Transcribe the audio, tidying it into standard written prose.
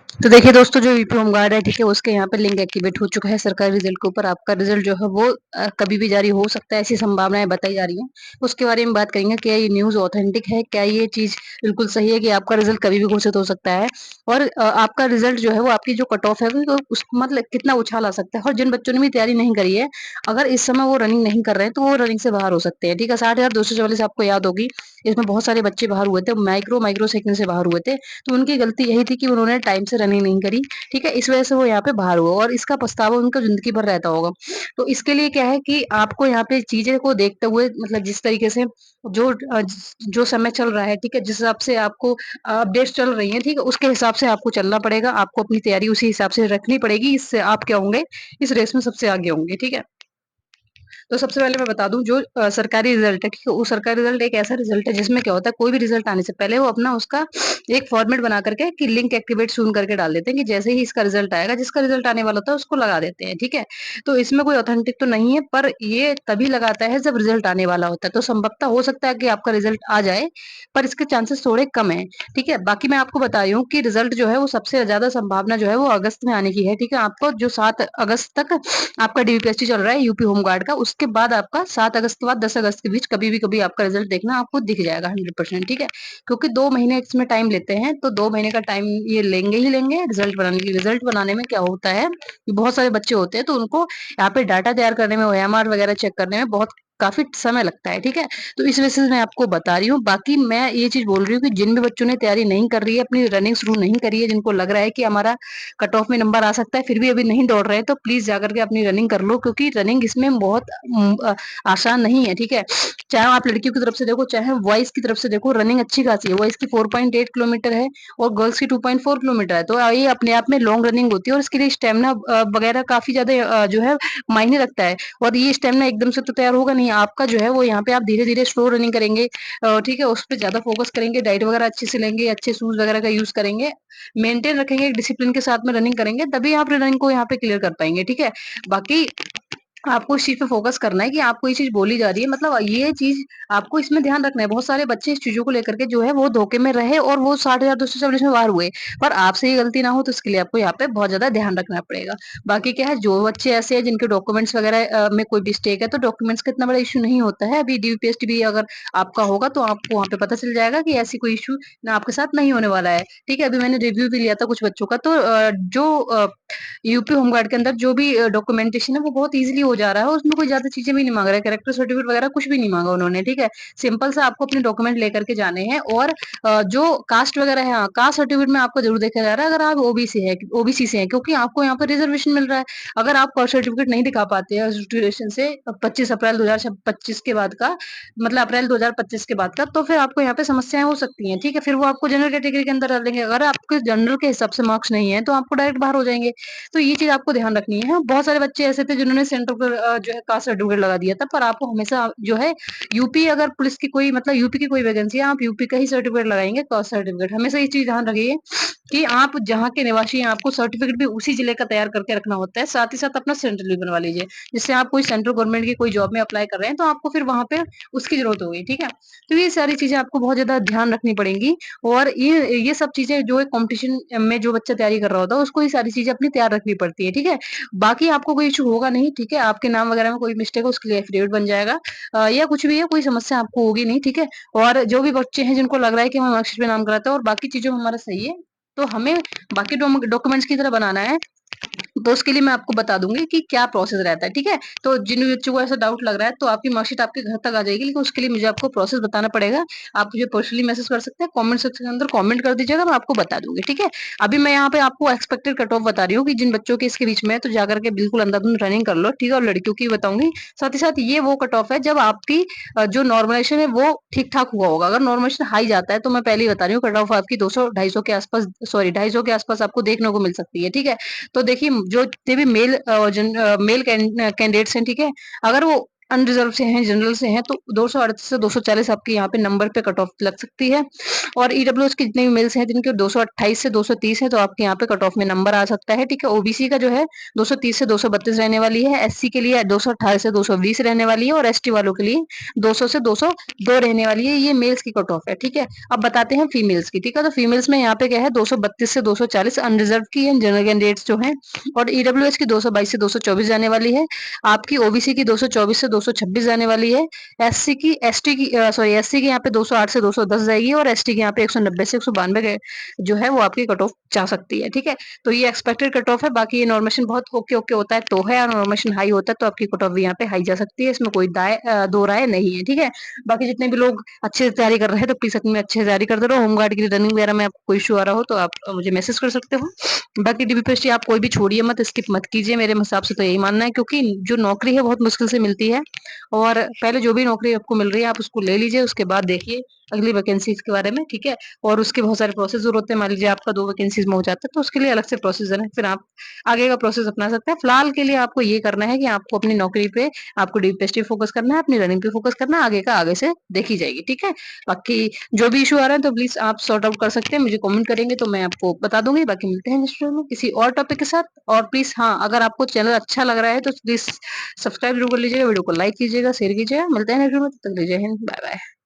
तो देखिए दोस्तों, जो यूपी होमगार्ड है, ठीक है, उसके यहाँ पे लिंक एक्टिवेट हो चुका है सरकारी रिजल्ट के ऊपर। आपका रिजल्ट जो है वो कभी भी जारी हो सकता है, ऐसी संभावनाएं बताई जा रही हैं। उसके बारे में बात करेंगे, क्या ये न्यूज़ ऑथेंटिक है, क्या ये चीज़ बिल्कुल सही है कि आपका रिजल्ट कभी भी घोषित हो सकता है। और आपका रिजल्ट जो है वो आपकी जो कट ऑफ है वो उस मतलब कितना उछाल आ सकता है। और जिन बच्चों ने भी तैयारी नहीं करी है, अगर इस समय वो रनिंग नहीं कर रहे हैं तो वो रनिंग से बाहर हो सकते हैं। ठीक है, 60,244 आपको याद होगी। इसमें बहुत सारे बच्चे बाहर हुए थे, माइक्रो सेकंड से बाहर हुए थे। तो उनकी गलती यही थी कि उन्होंने टाइम से रनिंग नहीं करी। ठीक है, इस वजह से वो यहाँ पे बाहर हुआ और इसका पछतावा उनको ज़िंदगी भर रहता होगा। तो इसके लिए क्या है कि आपको यहाँ पे चीज़ें को देखते हुए, मतलब जिस तरीके से जो समय चल रहा है, ठीक है, जिस हिसाब से आपको अपडेट्स चल रही हैं, ठीक है, उसके हिसाब से आपको चलना पड़ेगा। आपको अपनी तैयारी उसी हिसाब से रखनी पड़ेगी। इससे आप क्या होंगे, इस रेस में सबसे आगे होंगे। ठीक है? तो सबसे पहले मैं बता दूं, जो सरकारी रिजल्ट है, ठीक है, वो सरकारी रिजल्ट एक ऐसा रिजल्ट है जिसमें क्या होता है, कोई भी रिजल्ट आने से पहले वो अपना उसका एक फॉर्मेट बना करके कि लिंक एक्टिवेट सून करके डाल देते हैं कि जैसे ही इसका रिजल्ट आएगा, जिसका रिजल्ट आने वाला होता है उसको लगा देते हैं। ठीक है, तो इसमें कोई ऑथेंटिक तो नहीं है, पर ये तभी लगाता है जब रिजल्ट आने वाला होता है। तो संभवतः हो सकता है कि आपका रिजल्ट आ जाए, पर इसके चांसेस थोड़े कम है। ठीक है, बाकी मैं आपको बता रही हूँ कि रिजल्ट जो है वो सबसे ज्यादा संभावना जो है वो अगस्त में आने की है। ठीक है, आपको जो 7 अगस्त तक आपका डीपीएससी चल रहा है यूपी होमगार्ड का, उसके बाद आपका 7 अगस्त के बाद 10 अगस्त के बीच कभी भी कभी आपका रिजल्ट देखना आपको दिख जाएगा 100%। ठीक है, क्योंकि 2 महीने इसमें टाइम लेते हैं, तो 2 महीने का टाइम ये लेंगे ही लेंगे रिजल्ट बनाने की। रिजल्ट बनाने में क्या होता है कि बहुत सारे बच्चे होते हैं, तो उनको यहाँ पे डाटा तैयार करने में, ओएमआर वगैरह चेक करने में बहुत काफी समय लगता है। ठीक है, तो इस वजह से मैं आपको बता रही हूँ। बाकी मैं ये चीज बोल रही हूँ कि जिन भी बच्चों ने तैयारी नहीं कर रही है, अपनी रनिंग शुरू नहीं करी है, जिनको लग रहा है कि हमारा कट ऑफ में नंबर आ सकता है, फिर भी अभी नहीं दौड़ रहे हैं, तो प्लीज जाकर के अपनी रनिंग कर लो, क्योंकि रनिंग इसमें बहुत आसान नहीं है। ठीक है, चाहे आप लड़कियों की तरफ से देखो, चाहे बॉयज की तरफ से देखो, रनिंग अच्छी खासी है। बॉयज की 4.8 किलोमीटर है और गर्ल्स की 2.4 किलोमीटर है। तो ये अपने आप में लॉन्ग रनिंग होती है और इसके लिए स्टेमिना वगैरह काफी ज्यादा जो है मायने रखता है। और ये स्टेमिना एकदम से तो तैयार होगा नहीं आपका, जो है वो यहाँ पे आप धीरे धीरे स्लो रनिंग करेंगे। ठीक है, उस पर ज्यादा फोकस करेंगे, डाइट वगैरह अच्छे से लेंगे, अच्छे शूज वगैरह का यूज करेंगे, मेंटेन रखेंगे, डिसिप्लिन के साथ में रनिंग करेंगे, तभी आप रनिंग को यहाँ पे क्लियर कर पाएंगे। ठीक है, बाकी आपको इस चीज पे फोकस करना है कि आपको ये चीज बोली जा रही है, मतलब ये चीज आपको इसमें ध्यान रखना है। बहुत सारे बच्चे इस चीजों को लेकर के जो है वो धोखे में रहे और वो 60,240 में बाहर हुए, पर आपसे ये गलती ना हो, तो इसके लिए आपको यहाँ पे बहुत ज्यादा ध्यान रखना पड़ेगा। बाकी क्या है, जो बच्चे ऐसे हैं जिनके डॉक्यूमेंट्स वगैरह में कोई मिस्टेक है, तो डॉक्यूमेंट्स का इतना बड़ा इशू नहीं होता है। अभी डीपीएसटी भी अगर आपका होगा तो आपको वहाँ पे पता चल जाएगा कि ऐसी कोई इशू ना आपके साथ नहीं होने वाला है। ठीक है, अभी मैंने रिव्यू भी लिया था कुछ बच्चों का, तो जो यूपी होमगार्ड के अंदर जो भी डॉक्यूमेंटेशन है वो बहुत इजीली हो जा रहा है, उसमें कोई ज्यादा चीजें भी नहीं मांग रहा है, कैरेक्टर सर्टिफिकेट वगैरह कुछ भी नहीं मांगा उन्होंने। ठीक है, सिंपल सा आपको अपने डॉक्यूमेंट लेकर के जाने हैं। और जो कास्ट वगैरह है, हाँ, कास्ट सर्टिफिकेट में आपको जरूर देखा जा रहा है अगर आप ओबीसी से है, क्योंकि आपको यहाँ पर रिजर्वेशन मिल रहा है। अगर आप कास्ट सर्टिफिकेट नहीं दिखा पाते हैं ड्यूरेशन से 25 अप्रैल 2025 के बाद का, मतलब अप्रैल 2025 के बाद का, तो फिर आपको यहाँ पे समस्याएं हो सकती हैं। ठीक है, फिर वो आपको जनरल कैटेगरी के अंदर डाल देंगे। अगर आपके जनरल के हिसाब से मार्क्स नहीं है तो आपको डायरेक्ट बाहर हो जाएंगे। तो ये चीज आपको ध्यान रखनी है। बहुत सारे बच्चे ऐसे थे जिन्होंने सेंटर पर जो है कास्ट सर्टिफिकेट लगा दिया था, पर आपको हमेशा जो है यूपी, अगर पुलिस की कोई, मतलब यूपी की कोई वैकेंसी है, आप यूपी का ही सर्टिफिकेट लगाएंगे, कास्ट सर्टिफिकेट। हमेशा ये चीज ध्यान रखिए कि आप जहाँ के निवासी हैं, आपको सर्टिफिकेट भी उसी जिले का तैयार करके रखना होता है। साथ ही साथ अपना सेंट्रल भी बनवा लीजिए, जिससे आप कोई सेंट्रल गवर्नमेंट की कोई जॉब में अप्लाई कर रहे हैं तो आपको फिर वहां पे उसकी जरूरत होगी। ठीक है, तो ये सारी चीजें आपको बहुत ज्यादा ध्यान रखनी पड़ेंगी। और ये सब चीजें जो कंपटीशन में जो बच्चा तैयारी कर रहा होता है उसको ये सारी चीजें अपनी तैयार रखनी पड़ती है। ठीक है, बाकी आपको कोई इशू होगा नहीं। ठीक है, आपके नाम वगैरह में कोई मिस्टेक हो उसके लिए एफिडेविट बन जाएगा, या कुछ भी है, कोई समस्या आपको होगी नहीं। ठीक है, और जो भी बच्चे हैं जिनको लग रहा है कि हमें मार्कशीट पे नाम कराता है और बाकी चीजों में हमारा सही है, तो हमें बाकी डॉक्यूमेंट्स की तरह बनाना है। तो उसके लिए मैं आपको बता दूंगी कि क्या प्रोसेस रहता है। ठीक है, तो जिन बच्चों को ऐसा डाउट लग रहा है तो आपकी मार्कशीट आपके घर तक आ जाएगी, लेकिन उसके लिए मुझे आपको प्रोसेस बताना पड़ेगा। आप मुझे पर्सनली मैसेज कर सकते हैं, कमेंट सेक्शन के अंदर कमेंट कर दीजिएगा, मैं आपको बता दूंगी। ठीक है, अभी मैं यहाँ पे आपको एक्सपेक्टेड कट ऑफ बता रही हूँ कि जिन बच्चों के इसके बीच में है, तो जाकर के बिल्कुल अंधाधुंध रनिंग कर लो। ठीक है, और लड़कियों की बताऊंगी। साथ ही साथ ये वो कट ऑफ है जब आपकी जो नॉर्मलाइजेशन है वो ठीक ठाक हुआ होगा। अगर नॉर्मलाइजेशन हाई जाता है तो मैं पहले ही बता रही हूँ, कट ऑफ आपकी 200 250 के आसपास, सॉरी 250 के आसपास आपको देखने को मिल सकती है। ठीक है, तो देखिए जो जितने भी मेल कैंडिडेट्स हैं, ठीक है, अगर वो अनरिजर्व से हैं, जनरल से हैं, तो 238 से 240 आपके यहाँ पे नंबर पे कट ऑफ लग सकती है। और ईडब्ल्यूएस के जितने भी मेल्स हैं जिनके 228 से 230 है, तो आपके यहाँ पे कट ऑफ में नंबर आ सकता है, ठीक है। ओबीसी का जो है 230 से 232 रहने वाली है, एससी के लिए 218 से 220 रहने वाली है, और एसटी वालों के लिए 200 से 202 रहने वाली है। ये मेल्स की कट ऑफ है, ठीक है। अब बताते हैं फीमेल्स की, ठीक है। तो फीमेल्स में यहाँ पे क्या है, 232 से 240 अनरिजर्व की है, जनरल कैंडिडेट्स जो है, और ईडब्ल्यूएस की 222 से 224 जाने वाली है, आपकी ओबीसी की 224 से 226 जाने वाली है, एससी की एसटी की सॉरी एससी की यहाँ पे 208 से 210 जाएगी, और एसटी की यहाँ पे 190 से 192 जो है वो आपकी कट ऑफ जा सकती है, ठीक है। तो ये एक्सपेक्टेड कट ऑफ है, बाकी ये नॉर्मेशन बहुत ओके ओके होता है तो है, और नॉर्मेशन हाई होता है तो आपकी कट ऑफ भी यहाँ पे हाई जा सकती है, इसमें कोई दो राय नहीं है, ठीक है। बाकी जितने भी लोग अच्छे से तैयारी कर रहे हैं तो प्लीज अपनी अच्छे से तैयारी करते रहो। होमगार्ड की रनिंग वगैरह में आपको कोई इशू आ रहा हो तो आप मुझे मैसेज कर सकते हो। बाकी डीबीपीएससी आप कोई भी छोड़िए मत, स्किप मत कीजिए, मेरे हिसाब से तो यही मानना है, क्योंकि जो नौकरी है बहुत मुश्किल से मिलती है, और पहले जो भी नौकरी आपको मिल रही है आप उसको ले लीजिए, उसके बाद देखिए अगली वैकेंसीज के बारे में, ठीक है। और उसके बहुत सारे प्रोसेस होते हैं, मान लीजिए आपका 2 वैकेंसीज में हो जाता है तो उसके लिए अलग से प्रोसीजर है, फिर आप आगे का प्रोसेस अपना सकते हैं। फिलहाल के लिए आपको ये करना है कि आपको अपनी नौकरी पे, आपको डीपीएससी फोकस करना है, अपनी रनिंग पे फोकस करना है, आगे का आगे से देखी जाएगी, ठीक है। बाकी जो भी इशू आ रहा है तो प्लीज आप सॉर्ट आउट कर सकते हैं, मुझे कमेंट करेंगे तो मैं आपको बता दूंगी। बाकी मिलते हैं नेक्स्ट वीडियो में किसी और टॉपिक के साथ। और प्लीज हाँ, अगर आपको चैनल अच्छा लग रहा है तो प्लीज सब्सक्राइब जरूर कर लीजिएगा, वीडियो को लाइक कीजिएगा, शेयर कीजिएगा। मिलते हैं नेक्स्ट वीडियो में, तब तक के लिए जय हिंद, बाय बाय।